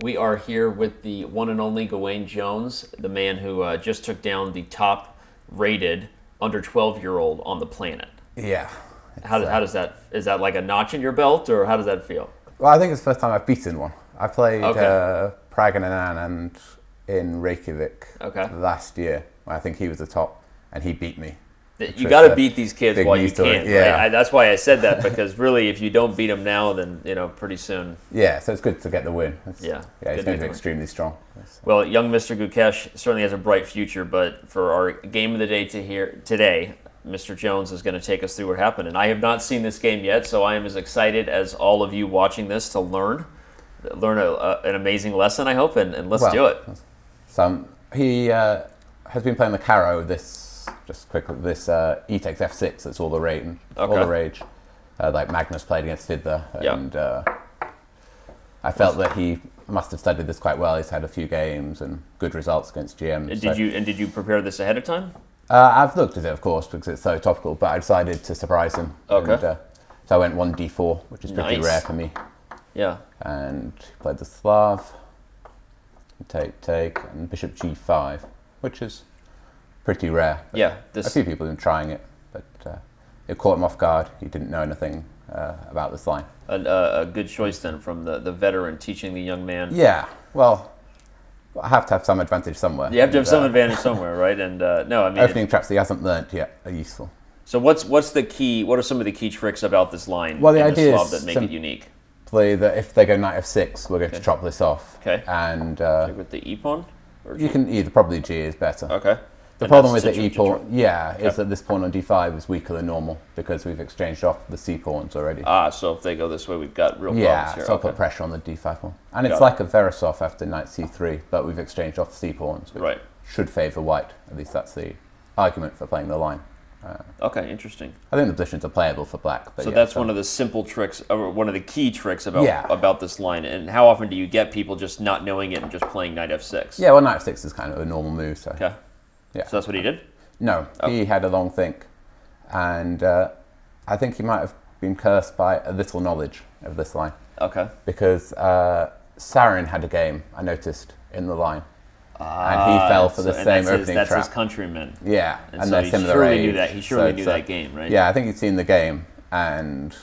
We are here with the one and only Gawain Jones, the man who just took down the top-rated under 12-year-old on the planet. Yeah. How does that? Is that like a notch in your belt, or how does that feel? Well, I think it's the first time I've beaten one. I played Okay. Prague and Anand in Reykjavik Okay. last year. I think he was the top, and he beat me. You got to beat these kids big while you news story. can. Yeah. Right? That's why I said that, because really, if you don't beat them now, then pretty soon. Yeah, so it's good to get the win. Yeah, Yeah, he's good going to be win. extremely strong. Well, young Mr. Gukesh certainly has a bright future, but for our game of the day today, Mr. Jones is going to take us through what happened. And I have not seen this game yet, so I am as excited as all of you watching this to learn an amazing lesson, I hope, and let's do it. So he has been playing the Caro e takes f6. That's all the rage. All the rage. Like Magnus played against Fidler, and I felt that he must have studied this quite well. He's had a few games and good results against GMs. Did you prepare this ahead of time? I've looked at it, of course, because it's so topical, but I decided to surprise him. Okay. And, so I went 1d4, which is pretty rare for me. Yeah. And played the Slav, take, and bishop g5, which is pretty rare. Yeah. A few people have been trying it, but it caught him off guard. He didn't know anything about this line. A good choice then from the veteran teaching the young man. Yeah, well, I have to have some advantage somewhere. You have to have some advantage somewhere, right? And no, I mean, opening traps that he hasn't learnt yet are useful. So what's the key? What are some of the key tricks about this line? Well, the in idea Slav is that make it unique. That if they go knight f6, we're going to chop this off. Okay. And with the e pawn. You can either probably g is better. Okay. The problem with the e pawn, is that this pawn on d5 is weaker than normal because we've exchanged off the c pawns already. So if they go this way, we've got real problems here. So I'll put pressure on the d5 pawn. And it's like a Veresov after knight c3, but we've exchanged off the c pawns, which should favour white. At least that's the argument for playing the line. Okay, interesting. I think the positions are playable for black. But so that's one of the simple tricks, or one of the key tricks about this line. And how often do you get people just not knowing it and just playing knight f6? Yeah, well, knight f6 is kind of a normal move. So. Okay. Yeah. So that's what he did? No, he had a long think, and I think he might have been cursed by a little knowledge of this line. Okay. Because Sarin had a game, I noticed, in the line. And he fell for the same opening trap. That's his countryman. Yeah, and so they're similar age. Knew that. He surely knew that game, right? Yeah, I think he'd seen the game, and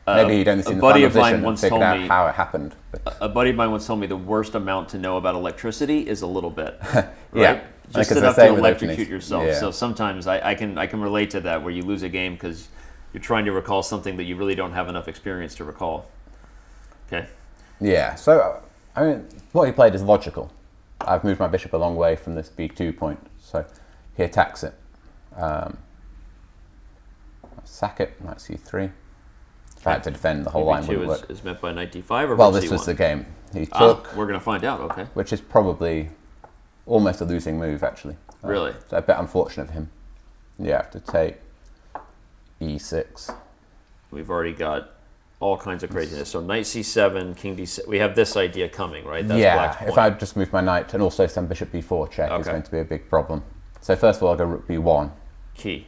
maybe he'd only seen the final position and figured out how it happened. A buddy of mine once told me the worst amount to know about electricity is a little bit. Right? Yeah. Just enough to electrocute yourself. Yeah. So sometimes I can relate to that, where you lose a game because you're trying to recall something that you really don't have enough experience to recall. Okay. Yeah. So I mean, what he played is logical. I've moved my bishop a long way from this b2 point, so he attacks it. Sack it, knight c3. If I had to defend, the whole line wouldn't work. Is met by knight d5 or well, this was the game he took. We're going to find out, okay. Which is probably almost a losing move, actually. Really? So a bit unfortunate for him. You have to take e6. We've already got all kinds of craziness. So knight c7, king d6. We have this idea coming, right? That's black's point. If I just move my knight and also some bishop b4 check is going to be a big problem. So first of all, I'll go rook b1. Key.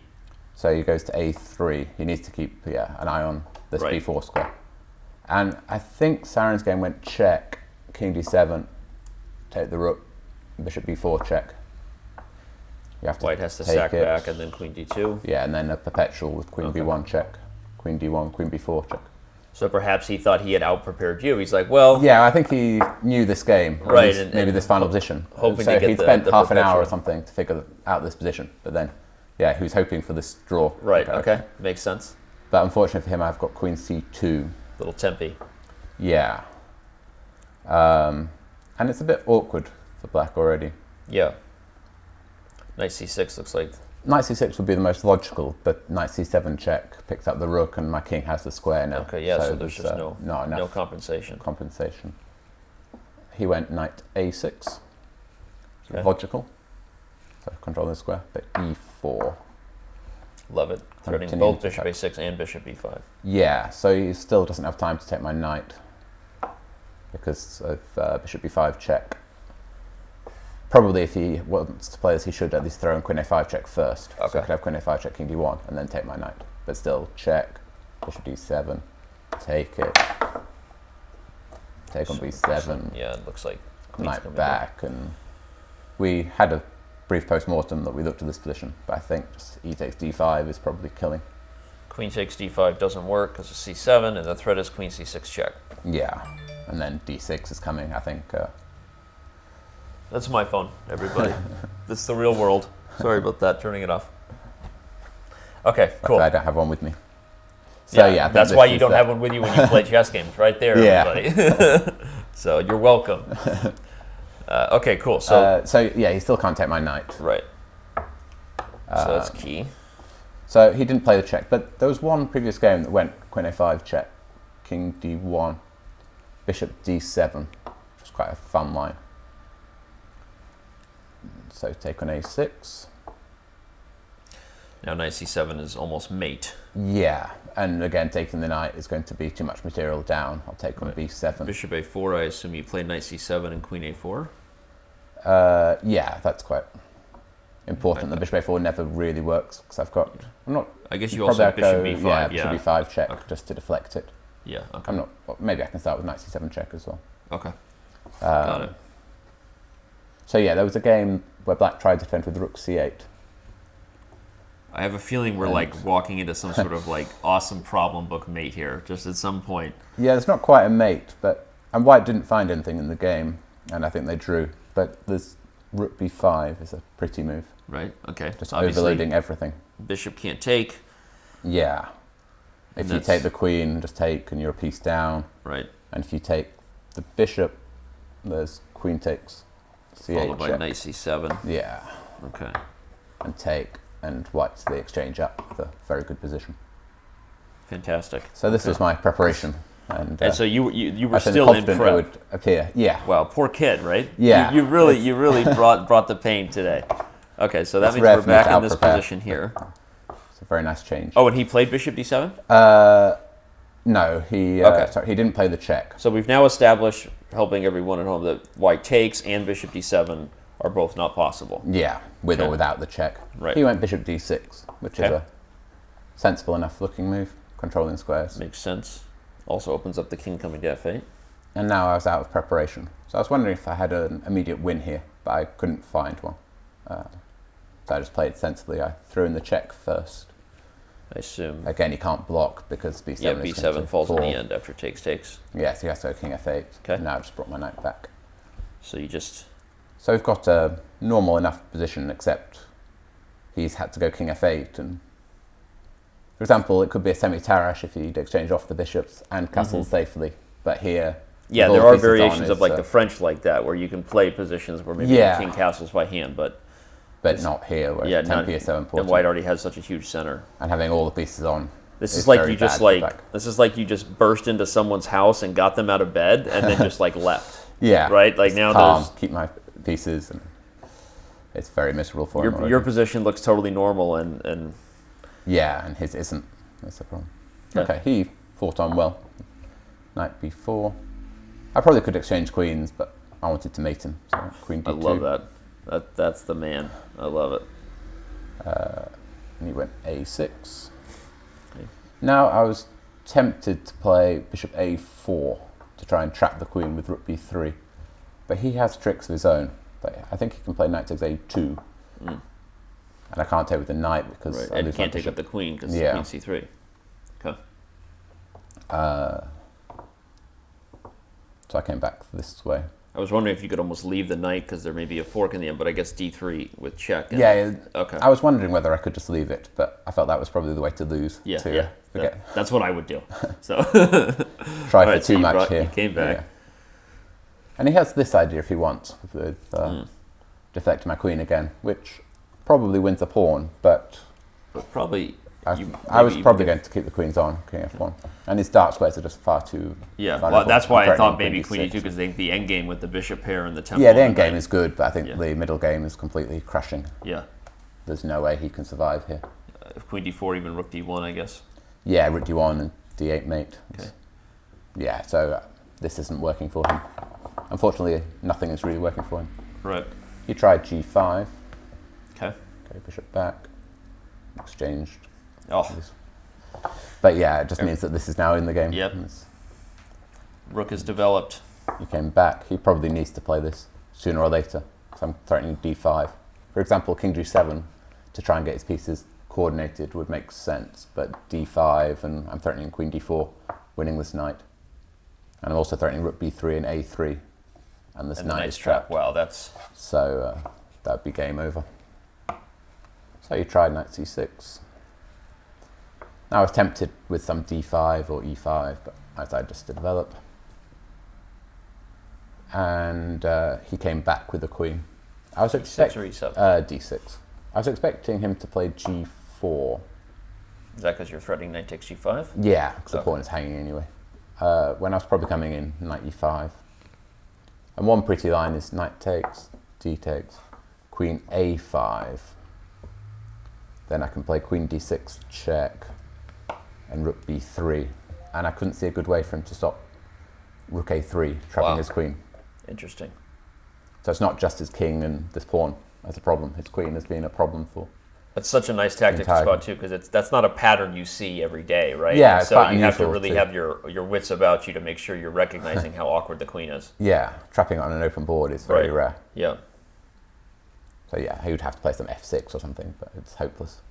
So he goes to a3. He needs to keep an eye on this b4 square. And I think Sarin's game went check, king d7, take the rook, bishop b4 check. You have to White has to sack back and then queen d2. Yeah, and then a perpetual with queen b1 check, queen d1, queen b4 check. So perhaps he thought he had out-prepared you. He's like, well... Yeah, I think he knew this game. Right. Maybe this final position. Hoping so to get he'd spent half an hour or something to figure out this position. But then, he was hoping for this draw. Right, okay. Makes sense. But unfortunately for him, I've got queen c2. Little tempy. Yeah. And it's a bit awkward for black already. Yeah. Knight c6 looks like... Knight c6 would be the most logical, but knight c7 check picks up the rook and my king has the square now. Okay, yeah, so there's just no compensation. He went knight a6. Logical. So control the square, but e4. Love it. Threatening both bishop a6 and bishop e5. Yeah, so he still doesn't have time to take my knight because of bishop b5 check. Probably if he wants to play this, he should at least throw in queen a5 check first. Okay. So I could have queen a5 check, king d1, and then take my knight. But still, check, bishop d7, take it. take on b7. Yeah, it looks like queen's Knight coming back, and we had a brief post-mortem that we looked at this position, but I think just e takes d5 is probably killing. Queen takes d5 doesn't work because of c7, and the threat is queen c6 check. Yeah, and then d6 is coming, I think. That's my phone, everybody. This is the real world. Sorry about that, turning it off. Okay, cool. I don't have one with me. So yeah, that's why you don't have one with you when you play chess games, right there, everybody. So you're welcome. Okay, cool. So yeah, he still can't take my knight. Right. So that's key. So he didn't play the check, but there was one previous game that went queen a5 check, king d1, bishop d7, which was quite a fun line. So take on a6. Now knight c7 is almost mate. Yeah, and again, taking the knight is going to be too much material down. I'll take on b7. Bishop a4, I assume you play knight c7 and queen a4? Yeah, that's quite important. The bishop a4 never really works because I guess you also have bishop b5. Yeah, bishop b5 check just to deflect it. Yeah, okay. Maybe I can start with knight c7 check as well. Okay, got it. So yeah, there was a game where black tried to defend with rook c8. I have a feeling we're like walking into some sort of like awesome problem book mate here, just at some point. Yeah, it's not quite a mate, and white didn't find anything in the game, and I think they drew. But this rook b5 is a pretty move. Right, okay. Just overloading everything. Bishop can't take. Yeah. If you take the queen, just take, and you're a piece down. Right. And if you take the bishop, there's queen takes c8 followed by check. knight c7. Yeah. Okay. And take, and white's the exchange up with a very good position. Fantastic. So this was my preparation. And so you were still in prep. It would appear. Yeah. Wow, poor kid, right? Yeah. You really brought the pain today. Okay, so that means we're back in this position here. It's a very nice change. Oh, and he played bishop d7? No, he he didn't play the check. So we've now established, helping everyone at home, that white takes and bishop d7 are both not possible. Yeah, with or without the check. Right. He went bishop d6, which is a sensible enough looking move, controlling squares. Makes sense. Also opens up the king coming to f8. And now I was out of preparation. So I was wondering if I had an immediate win here, but I couldn't find one. So I just played sensibly. I threw in the check first. I assume. Again, he can't block because b7 Yeah, is b7 falls fall. in the end after takes. Yeah, so he has to go king f8. Okay. And now I just brought my knight back. So you just... So we've got a normal enough position, except he's had to go king f8. And for example, it could be a semi-Tarrasch if he'd exchange off the bishops and castle safely. But here... Yeah, there are variations of like the French like that, where you can play positions where maybe the king castles by hand, but not here, where tempi is so important. And white already has such a huge center. And having all the pieces on. This is like you just burst into someone's house and got them out of bed and then just like left. Yeah. Right? Like now calm, keep my pieces, and it's very miserable for him. Your position looks totally normal and yeah, and his isn't. That's the problem. Yeah. Okay, he fought on well. Knight b4. I probably could exchange queens, but I wanted to mate him. So queen d2. I love that. That's the man. I love it. And he went a6. Okay. Now I was tempted to play bishop a4 to try and trap the queen with rook b3, but he has tricks of his own. But I think he can play knight takes a2, and I can't take with the knight because I and lose can't my take up the queen because yeah. queen c3. Okay. So I came back this way. I was wondering if you could almost leave the knight because there may be a fork in the end, but I guess d3 with check. Yeah. Okay. I was wondering whether I could just leave it, but I felt that was probably the way to lose. Yeah. That's what I would do. So try for too much here. You came back. Yeah. And he has this idea if he wants, with deflecting my queen again, which probably wins a pawn, but probably. I was probably going to keep the queens on, king f1. And his dark squares are just far too... Yeah, well, that's why I thought maybe queen e2, because the end game with the bishop pair and the temple... Yeah, the end game is good, but I think the middle game is completely crashing. Yeah. There's no way he can survive here. Queen d4, even rook d1, I guess. Yeah, rook d1 and d8 mate. Okay. Yeah, so this isn't working for him. Unfortunately, nothing is really working for him. Right. He tried g5. Okay. Okay, bishop back. Exchanged. Oh. But yeah, it just means that this is now in the game. Yep. Rook is developed. he came back. He probably needs to play this sooner or later. So I'm threatening d5. For example, king g7 to try and get his pieces coordinated would make sense, but d5, and I'm threatening queen d4, winning this knight. And I'm also threatening rook b3 and a3, and this knight is trapped. Wow, that's... So that would be game over. So you tried knight c6. Now I was tempted with some d5 or e5, but I decided just to develop. And he came back with the queen. I was expecting d6. I was expecting him to play g4. Is that because you're threatening knight takes g5? Yeah, because the pawn is hanging anyway. When I was probably coming in, knight e5. And one pretty line is knight takes, d takes, queen a5. Then I can play queen d6 check and rook b3. And I couldn't see a good way for him to stop rook a3, trapping his queen. Interesting. So it's not just his king and this pawn as a problem. His queen has been a problem for... That's such a nice tactic to spot too, because that's not a pattern you see every day, right? Yeah, so you have to really have your wits about you to make sure you're recognizing how awkward the queen is. Yeah, trapping on an open board is very rare. Yeah. So yeah, he would have to play some f6 or something, but it's hopeless.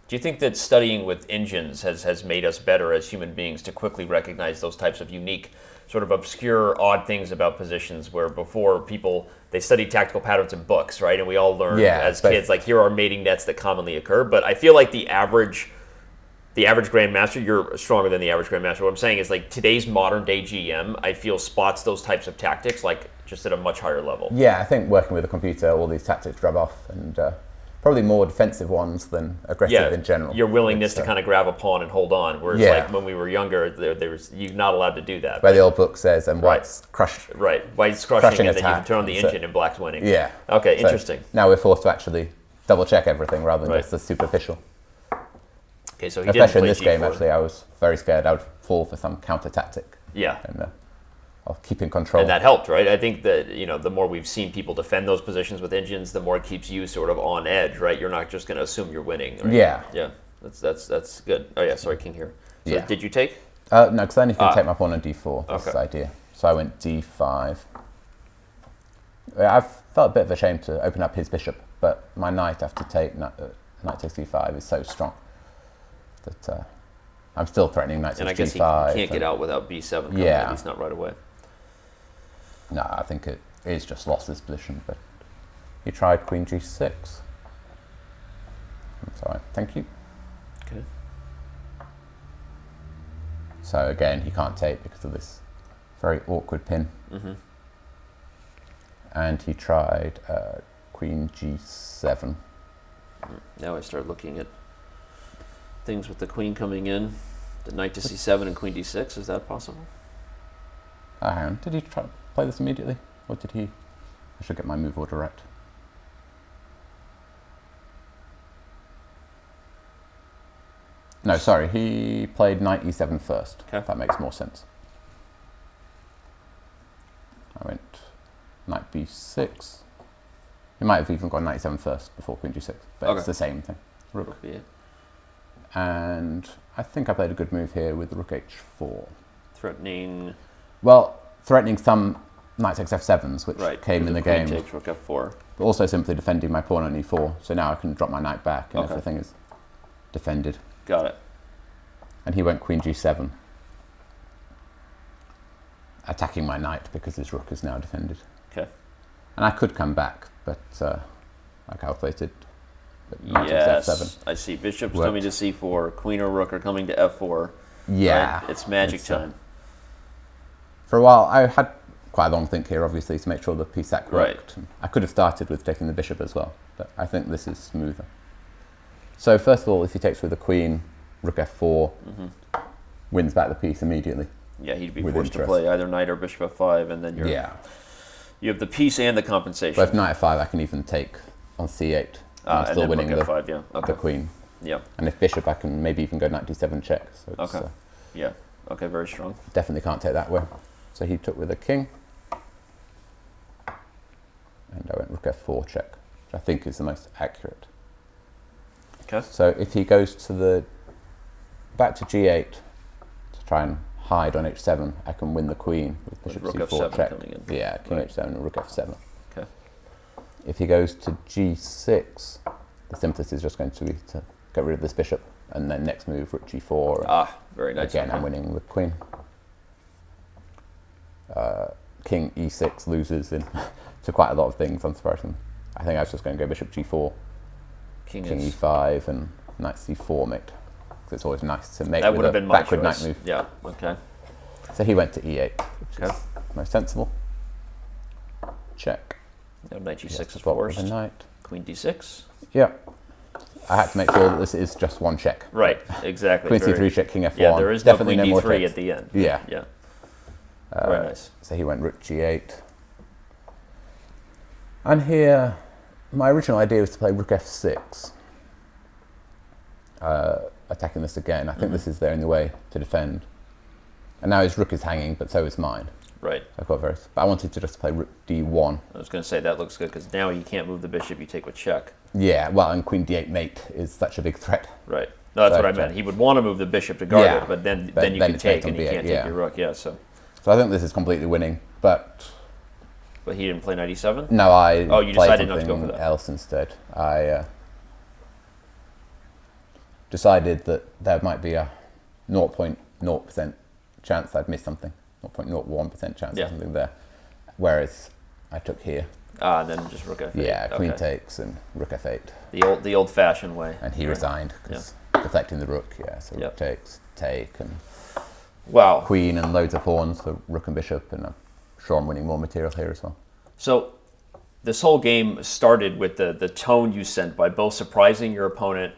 Do you think that studying with engines has made us better as human beings to quickly recognize those types of unique, sort of obscure, odd things about positions where before people, they studied tactical patterns in books, right? And we all learned as kids, like, here are mating nets that commonly occur. But I feel like the average grandmaster, you're stronger than the average grandmaster. What I'm saying is, like, today's modern day GM, I feel spots those types of tactics, like, just at a much higher level. Yeah, I think working with a computer, all these tactics rub off, and probably more defensive ones than aggressive in general. Your willingness to kind of grab a pawn and hold on, whereas like when we were younger, there was, you're not allowed to do that. Where the old book says, and white's crushed. Right, white's crushing, and then you can turn on the engine and black's winning. Yeah. Okay, interesting. Now we're forced to actually double check everything rather than just the superficial. Okay, so he especially in didn't play this game, actually, I was very scared I would fall for some counter tactic. Yeah. And I'll keep in control. And that helped, right? I think that, the more we've seen people defend those positions with engines, the more it keeps you sort of on edge, right? You're not just going to assume you're winning. Right? Yeah. Yeah. That's good. Oh, yeah, sorry, king here. So did you take? No, because then you can take my pawn on d4. That's the idea. So I went d5. I felt a bit of a shame to open up his bishop, but my knight after knight takes d5 is so strong that I'm still threatening knight takes and I guess g5. He can't get out without b7 coming, at least not right away. No, I think it is just lost this position, but he tried queen g6. Sorry, thank you. Okay. So again, he can't take because of this very awkward pin. Mm-hmm. And he tried queen g7. Now I start looking at things with the queen coming in. The knight to c7 and queen d6, is that possible? Hang on, did he try to play this immediately? Or did he? I should get my move order right. No, sorry, he played knight e7 first. Okay. That makes more sense. I went knight b6. He might have even gone knight e7 first before queen g6, but it's the same thing. Rook. And I think I played a good move here with rook h4. Threatening... Well, threatening some knight takes f7s, which came in the game. Takes rook f4. But also simply defending my pawn on e4, so now I can drop my knight back and everything is defended. Got it. And he went queen g7, attacking my knight because his rook is now defended. Okay. And I could come back, but I calculated that knight takes f7. I see. Bishop's coming to c4. Queen or rook are coming to f4. Yeah. Right? It's magic time. For a while, I had quite a long think here, obviously, to make sure the piece sac worked. Right. I could have started with taking the bishop as well, but I think this is smoother. So first of all, if he takes with the queen, rook f4, wins back the piece immediately. Yeah, he'd be forced to play either knight or bishop f5, and then you have the piece and the compensation. But if knight f5, I can even take on c8. I'm still winning the queen. Yeah. And if bishop, I can maybe even go knight d7 check. So it's, yeah. Okay, very strong. Definitely can't take that way. So he took with a king. And I went rook f4 check, which I think is the most accurate. Okay. So if he goes to back to g8 to try and hide on h7, I can win the queen with bishop Rook c4 F7 check. coming in. Yeah, king h7 and rook f7. Okay. If he goes to g6, the simplest is just going to be to get rid of this bishop, and then next move rook g4. And Very nice. again, I'm winning the queen. King e6 loses in to quite a lot of things, unsurprisingly. I think I was just going to go bishop g4, king e5, and knight c4 mate. Because it's always nice to make that with would have a been my backward choice. knight move. Yeah. Okay. So he went to e8, which is most sensible. Check. Now knight g6 is swap with forced. a knight. Queen d6. Yeah. I had to make sure that this is just one check. Right. Exactly. Queen c3 check, king f1. Yeah, there is definitely no queen more d3 checks. at the end. Yeah. Yeah. Very nice. So he went rook g8. And here, my original idea was to play rook f6. Attacking this again. I think this is there in the way to defend. And now his rook is hanging, but so is mine. Right. I've got various. But I wanted to just play rook d1. I was going to say that looks good because now you can't move the bishop. You take with check. Yeah, well, and queen d8 mate is such a big threat. Right. No, that's So what I meant. He would want to move the bishop to guard it, but then you can it's take, mate on and you b8, can't take your rook. Yeah. So I think this is completely winning, but he didn't play knight e7. no, I you played decided not to something go for that. else instead. I decided that there might be a 0.0% chance I'd miss something, 0.01% chance of something there, whereas I took here. And then just rook f8. Yeah, queen takes and rook f8. The old-fashioned way. And he resigned because deflecting the rook. Yeah, so rook takes, take, and queen and loads of pawns for rook and bishop, and I'm sure I'm winning more material here as well. So this whole game started with the tone you sent by both surprising your opponent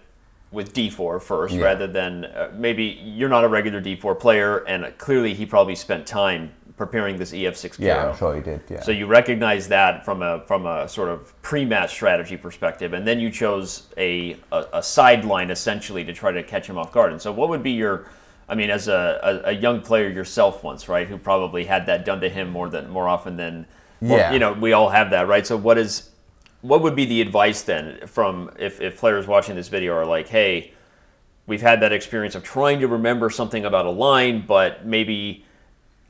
with d4 first, rather than maybe you're not a regular d4 player, and clearly he probably spent time preparing this ef6 carry. Yeah, I'm sure he did. Yeah. So you recognize that from a sort of pre-match strategy perspective, and then you chose a sideline essentially to try to catch him off guard. And so what would be your, I mean, as a young player yourself once, right, who probably had that done to him more often than, we all have that, right? So what would be the advice then from if players watching this video are like, hey, we've had that experience of trying to remember something about a line, but maybe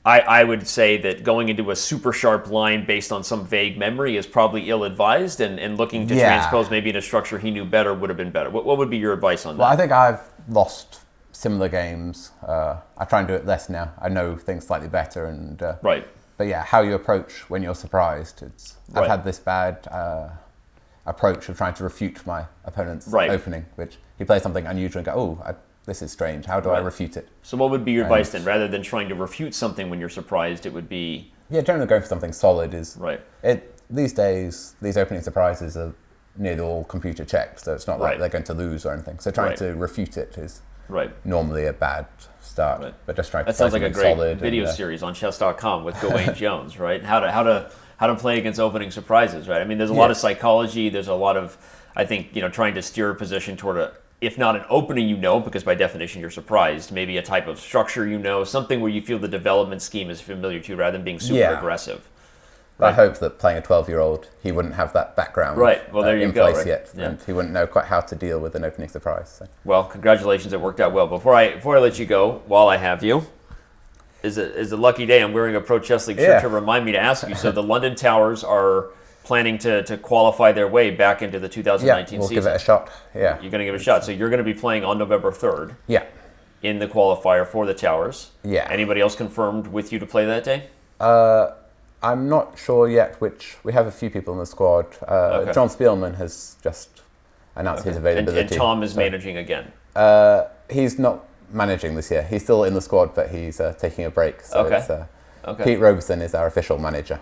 I would say that going into a super sharp line based on some vague memory is probably ill-advised, and looking to transpose maybe in a structure he knew better would have been better. What would be your advice on that? Well, I think I've lost similar games. I try and do it less now. I know things slightly better, and But yeah, how you approach when you're surprised. I've had this bad approach of trying to refute my opponent's opening, which he plays something unusual and go, this is strange. How do I refute it? So what would be your advice then? Rather than trying to refute something when you're surprised, it would be... Yeah, generally going for something solid is... Right. These days, these opening surprises are nearly all computer checked, so it's not like they're going to lose or anything. So trying to refute it is normally a bad start. But just trying to sounds like a great video and, series on Chess.com with Gawain Jones, right? How to play against opening surprises, right? I mean, there's a lot of psychology. There's a lot of, I think, trying to steer a position toward if not an opening because by definition you're surprised, maybe a type of structure something where you feel the development scheme is familiar to you rather than being super aggressive. I hope that playing a 12-year-old, he wouldn't have that background well, there you in go, place yet, and he wouldn't know quite how to deal with an opening surprise. So. Well, congratulations, it worked out well. Before I let you go, while I have you, is a lucky day. I'm wearing a Pro Chess League shirt to remind me to ask you. So the London Towers are planning to qualify their way back into the 2019 we'll season. give it a shot. Yeah, you're going to give it a shot. So you're going to be playing on November 3rd. Yeah. In the qualifier for the Towers. Yeah. Anybody else confirmed with you to play that day? I'm not sure yet we have a few people in the squad. John Spielman has just announced his availability. And Tom is managing again? He's not managing this year. He's still in the squad, but he's taking a break. So it's, Pete Robeson is our official manager,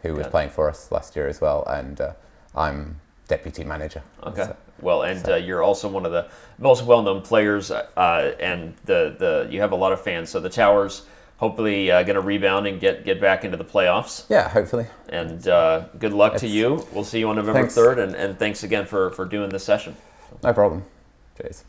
who was playing for us last year as well, and I'm deputy manager. You're also one of the most well-known players, and you have a lot of fans. So the Towers hopefully going to rebound and get back into the playoffs. Yeah, hopefully. And good luck to you. We'll see you on November 3rd, and thanks again for doing this session. No problem. Cheers.